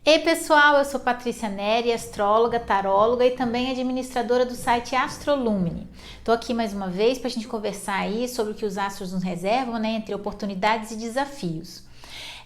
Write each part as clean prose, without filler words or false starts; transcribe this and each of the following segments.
Ei pessoal, eu sou Patrícia Neri, astróloga, taróloga e também administradora do site Astrolumine. Estou aqui mais uma vez para a gente conversar aí sobre o que os astros nos reservam, né, entre oportunidades e desafios.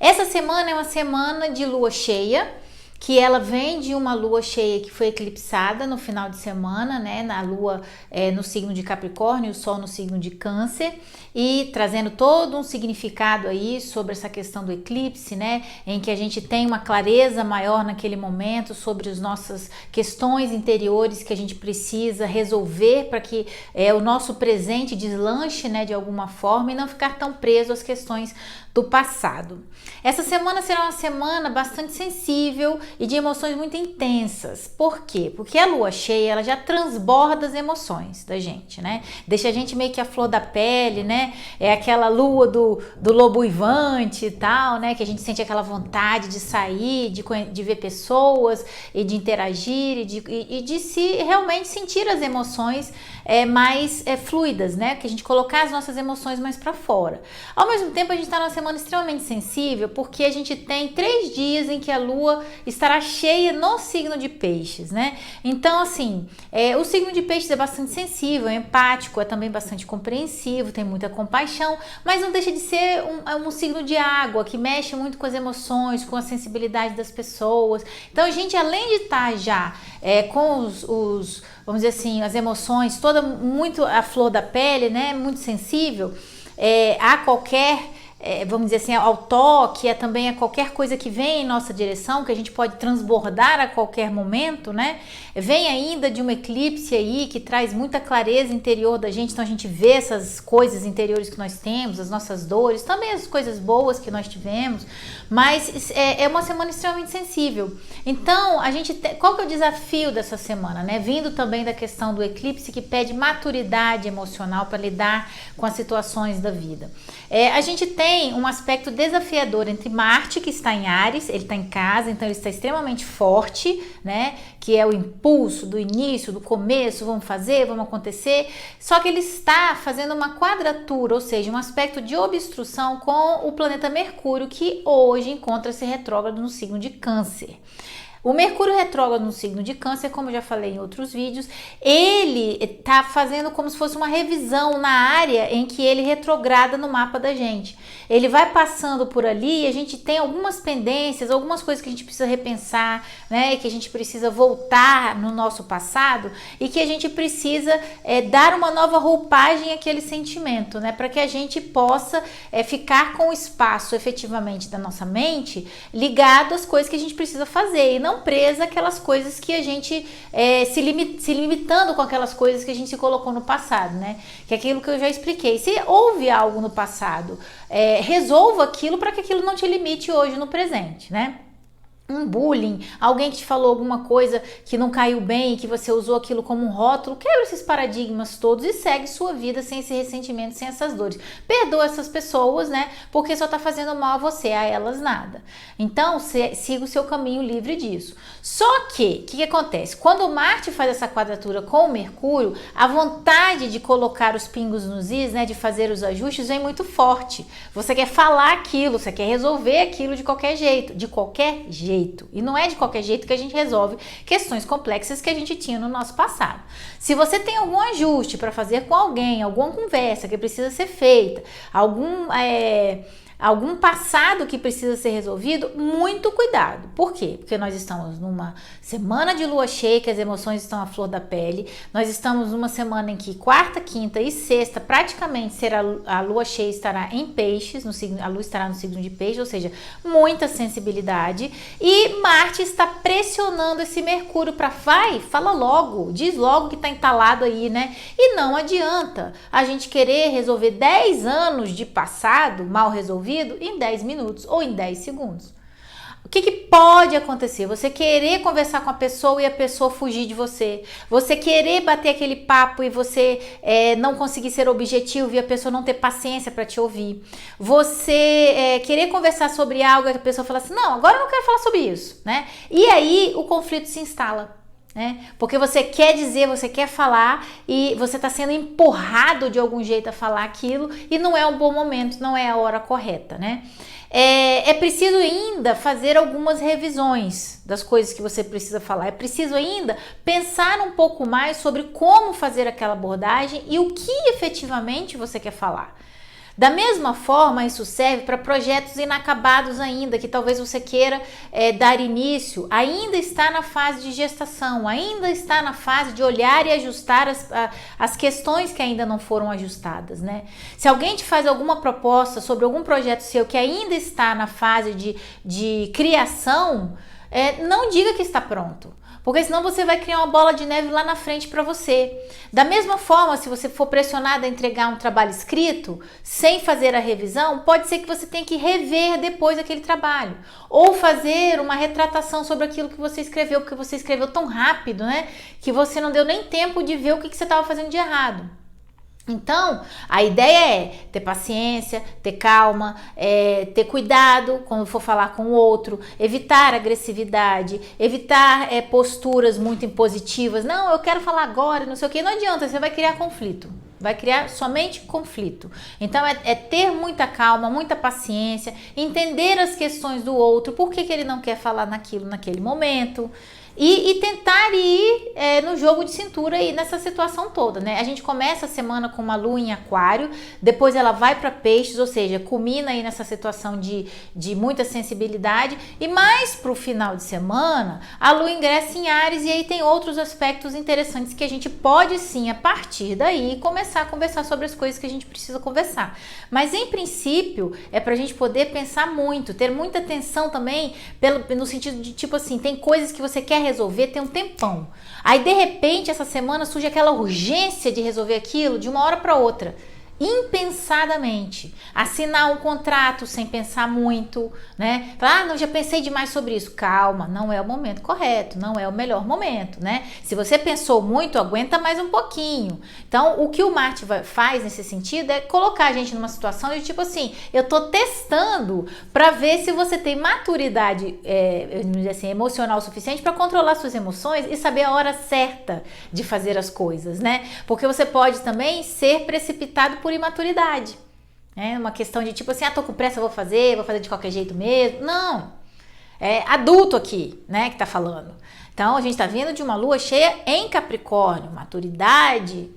Essa semana é uma semana de lua cheia, que ela vem de uma lua cheia que foi eclipsada no final de semana, né, na lua no signo de Capricórnio, o sol no signo de Câncer, e trazendo todo um significado aí sobre essa questão do eclipse, né, em que a gente tem uma clareza maior naquele momento sobre as nossas questões interiores que a gente precisa resolver para que o nosso presente deslanche, né, de alguma forma e não ficar tão preso às questões do passado. Essa semana será uma semana bastante sensível e de emoções muito intensas. Por quê? Porque a lua cheia, ela já transborda as emoções da gente, né? Deixa a gente meio que a flor da pele, né? É aquela lua do lobo uivante e tal, né? Que a gente sente aquela vontade de sair, de ver pessoas e de interagir e de se realmente sentir as emoções mais fluidas, né? Que a gente colocar as nossas emoções mais para fora. Ao mesmo tempo, a gente está numa semana extremamente sensível, porque a gente tem 3 dias em que a lua estará cheia no signo de Peixes, né? Então, assim, o signo de Peixes é bastante sensível, é empático, é também bastante compreensivo, tem muita compaixão, mas não deixa de ser um signo de água, que mexe muito com as emoções, com a sensibilidade das pessoas. Então, a gente, além de estar já com vamos dizer assim, as emoções toda muito à flor da pele, né? Muito sensível, a qualquer vamos dizer assim, ao toque, também a qualquer coisa que vem em nossa direção, que a gente pode transbordar a qualquer momento, né? Vem ainda de um eclipse aí que traz muita clareza interior da gente, então a gente vê essas coisas interiores que nós temos, as nossas dores, também as coisas boas que nós tivemos, mas é uma semana extremamente sensível. Então, qual que é o desafio dessa semana, né? Vindo também da questão do eclipse que pede maturidade emocional para lidar com as situações da vida. A gente tem um aspecto desafiador entre Marte, que está em Áries, ele está em casa, então ele está extremamente forte, né? Que é o impulso do início, do começo, vamos fazer, vamos acontecer. Só que ele está fazendo uma quadratura, ou seja, um aspecto de obstrução com o planeta Mercúrio, que hoje encontra-se retrógrado no signo de Câncer. O Mercúrio retrógrado no signo de Câncer, como eu já falei em outros vídeos, ele está fazendo como se fosse uma revisão na área em que ele retrograda no mapa da gente. Ele vai passando por ali e a gente tem algumas pendências, algumas coisas que a gente precisa repensar, né? Que a gente precisa voltar no nosso passado e que a gente precisa dar uma nova roupagem àquele sentimento, né? Para que a gente possa ficar com o espaço efetivamente da nossa mente ligado às coisas que a gente precisa fazer e não presa aquelas coisas que a gente se limitando com aquelas coisas que a gente se colocou no passado, né? Que é aquilo que eu já expliquei. Se houve algo no passado, resolva aquilo para que aquilo não te limite hoje no presente, né? Um bullying, alguém que te falou alguma coisa que não caiu bem e que você usou aquilo como um rótulo, quebra esses paradigmas todos e segue sua vida sem esse ressentimento, sem essas dores. Perdoa essas pessoas, né? Porque só tá fazendo mal a você, a elas nada. Então, siga o seu caminho livre disso. Só que, o que acontece? Quando o Marte faz essa quadratura com o Mercúrio, a vontade de colocar os pingos nos is, né? De fazer os ajustes vem muito forte. Você quer falar aquilo, você quer resolver aquilo de qualquer jeito, E não é de qualquer jeito que a gente resolve questões complexas que a gente tinha no nosso passado. Se você tem algum ajuste para fazer com alguém, alguma conversa que precisa ser feita, algum passado que precisa ser resolvido, muito cuidado. Por quê? Porque nós estamos numa semana de lua cheia, que as emoções estão à flor da pele. Nós estamos numa semana em que quarta, quinta e sexta, praticamente a lua cheia estará em Peixes, a lua estará no signo de Peixes, ou seja, muita sensibilidade. E Marte está pressionando esse Mercúrio para fala logo, diz logo que está entalado aí, né? E não adianta a gente querer resolver 10 anos de passado mal resolvido em 10 minutos ou em 10 segundos. O que pode acontecer? Você querer conversar com a pessoa e a pessoa fugir de você. Você querer bater aquele papo e você não conseguir ser objetivo e a pessoa não ter paciência para te ouvir. Você querer conversar sobre algo e a pessoa fala assim, não, agora eu não quero falar sobre isso, né? E aí o conflito se instala. né? Porque você quer dizer, você quer falar e você está sendo empurrado de algum jeito a falar aquilo e não é um bom momento, não é a hora correta, né? É preciso ainda fazer algumas revisões das coisas que você precisa falar. É preciso ainda pensar um pouco mais sobre como fazer aquela abordagem e o que efetivamente você quer falar. Da mesma forma, isso serve para projetos inacabados ainda, que talvez você queira dar início, ainda está na fase de gestação, ainda está na fase de olhar e ajustar as questões que ainda não foram ajustadas, né? Se alguém te faz alguma proposta sobre algum projeto seu que ainda está na fase de criação, não diga que está pronto. Porque senão você vai criar uma bola de neve lá na frente para você. Da mesma forma, se você for pressionado a entregar um trabalho escrito, sem fazer a revisão, pode ser que você tenha que rever depois aquele trabalho. Ou fazer uma retratação sobre aquilo que você escreveu, porque você escreveu tão rápido, né? Que você não deu nem tempo de ver o que você estava fazendo de errado. Então, a ideia é ter paciência, ter calma, ter cuidado quando for falar com o outro, evitar agressividade, evitar posturas muito impositivas. Não, eu quero falar agora, não sei o que. Não adianta, você vai criar conflito. Vai criar somente conflito. Então, ter muita calma, muita paciência, entender as questões do outro, por que ele não quer falar naquilo naquele momento. E tentar ir no jogo de cintura aí nessa situação toda, né? A gente começa a semana com uma lua em aquário, depois ela vai para peixes, ou seja, culmina aí nessa situação de muita sensibilidade, e mais pro final de semana, a lua ingressa em Áries, e aí tem outros aspectos interessantes que a gente pode sim, a partir daí, começar a conversar sobre as coisas que a gente precisa conversar. Mas em princípio, é pra gente poder pensar muito, ter muita atenção também, no sentido de tipo assim, tem coisas que você quer resolver tem um tempão. Aí de repente essa semana surge aquela urgência de resolver aquilo de uma hora para outra. Impensadamente, assinar um contrato sem pensar muito, né? Falar, não, já pensei demais sobre isso. Calma, não é o momento correto, não é o melhor momento, né? Se você pensou muito, aguenta mais um pouquinho. Então, o que o Marte faz nesse sentido é colocar a gente numa situação de tipo assim, eu tô testando para ver se você tem maturidade, assim, emocional suficiente para controlar suas emoções e saber a hora certa de fazer as coisas, né? Porque você pode também ser precipitado por imaturidade, né? Uma questão de tipo assim, tô com pressa, vou fazer de qualquer jeito mesmo. Não, é adulto aqui, né, que tá falando. Então a gente tá vindo de uma lua cheia em Capricórnio, maturidade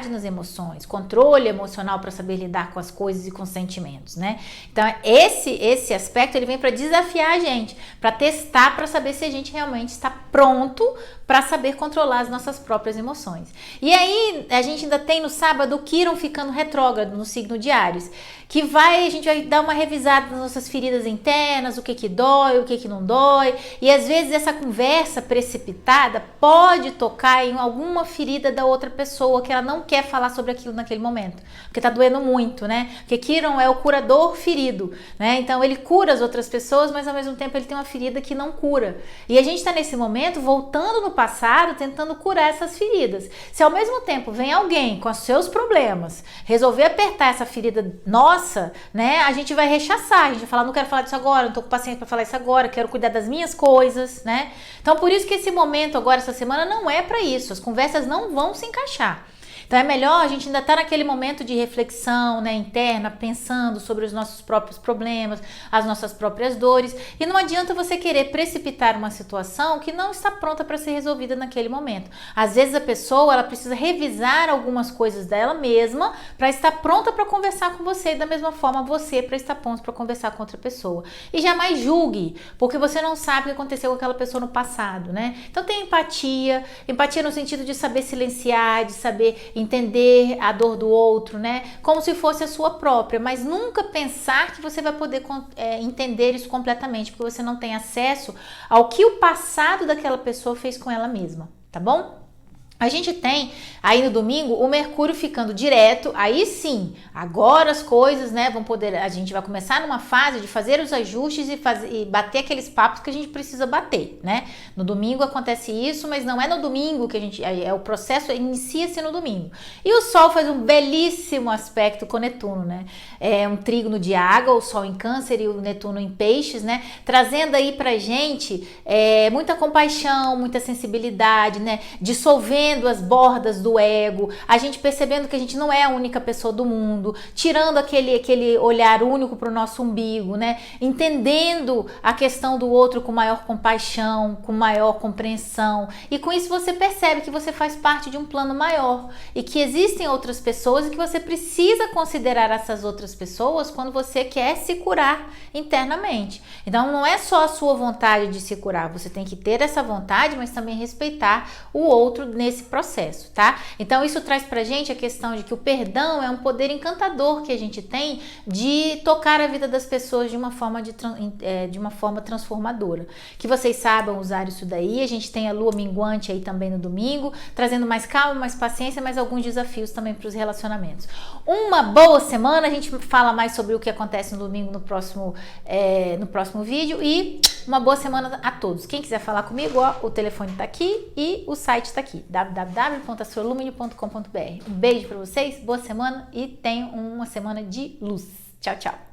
nas emoções, controle emocional para saber lidar com as coisas e com os sentimentos, né? Então esse aspecto ele vem para desafiar a gente, para testar, para saber se a gente realmente está pronto para saber controlar as nossas próprias emoções. E aí a gente ainda tem no sábado o Quirón ficando retrógrado no signo de Áries, que a gente vai dar uma revisada nas nossas feridas internas, o que dói, o que não dói, e às vezes essa conversa precipitada pode tocar em alguma ferida da outra pessoa que ela não quer falar sobre aquilo naquele momento, porque tá doendo muito, né? Porque Quirón é o curador ferido, né? Então ele cura as outras pessoas, mas ao mesmo tempo ele tem uma ferida que não cura. E a gente tá nesse momento voltando no passado, tentando curar essas feridas. Se ao mesmo tempo vem alguém com os seus problemas, resolver apertar essa ferida nossa, né? A gente vai rechaçar, a gente vai falar, não quero falar disso agora, não tô com paciência para falar isso agora, quero cuidar das minhas coisas, né? Então por isso que esse momento agora, essa semana, não é para isso, as conversas não vão se encaixar. Então é melhor a gente ainda estar naquele momento de reflexão, né, interna, pensando sobre os nossos próprios problemas, as nossas próprias dores, e não adianta você querer precipitar uma situação que não está pronta para ser resolvida naquele momento. Às vezes a pessoa ela precisa revisar algumas coisas dela mesma para estar pronta para conversar com você, e da mesma forma você para estar pronto para conversar com outra pessoa. E jamais julgue, porque você não sabe o que aconteceu com aquela pessoa no passado, né? Então tem empatia no sentido de saber silenciar, de saber entender a dor do outro, né? Como se fosse a sua própria, mas nunca pensar que você vai poder entender isso completamente, porque você não tem acesso ao que o passado daquela pessoa fez com ela mesma, tá bom? A gente tem aí no domingo o Mercúrio ficando direto, aí sim, agora as coisas, né, vão poder, a gente vai começar numa fase de fazer os ajustes e bater aqueles papos que a gente precisa bater, né? No domingo acontece isso, mas não é no domingo que a gente, o processo inicia-se no domingo. E o Sol faz um belíssimo aspecto com Netuno, né? É um trígono de água, o Sol em Câncer e o Netuno em Peixes, né? Trazendo aí pra gente muita compaixão, muita sensibilidade, né? Dissolvendo as bordas do ego, a gente percebendo que a gente não é a única pessoa do mundo, tirando aquele olhar único para o nosso umbigo, né? Entendendo a questão do outro com maior compaixão, com maior compreensão, e com isso você percebe que você faz parte de um plano maior e que existem outras pessoas e que você precisa considerar essas outras pessoas quando você quer se curar internamente. Então não é só a sua vontade de se curar, você tem que ter essa vontade, mas também respeitar o outro nesse processo, tá? Então isso traz pra gente a questão de que o perdão é um poder encantador que a gente tem de tocar a vida das pessoas de uma forma transformadora. Que vocês saibam usar isso daí. A gente tem a lua minguante aí também no domingo, trazendo mais calma, mais paciência, mas alguns desafios também para os relacionamentos. Uma boa semana, a gente fala mais sobre o que acontece no domingo no próximo vídeo, e uma boa semana a todos. Quem quiser falar comigo, ó, o telefone tá aqui e o site tá aqui, www.astrolumine.com.br. Um beijo para vocês, boa semana e tenham uma semana de luz. Tchau, tchau.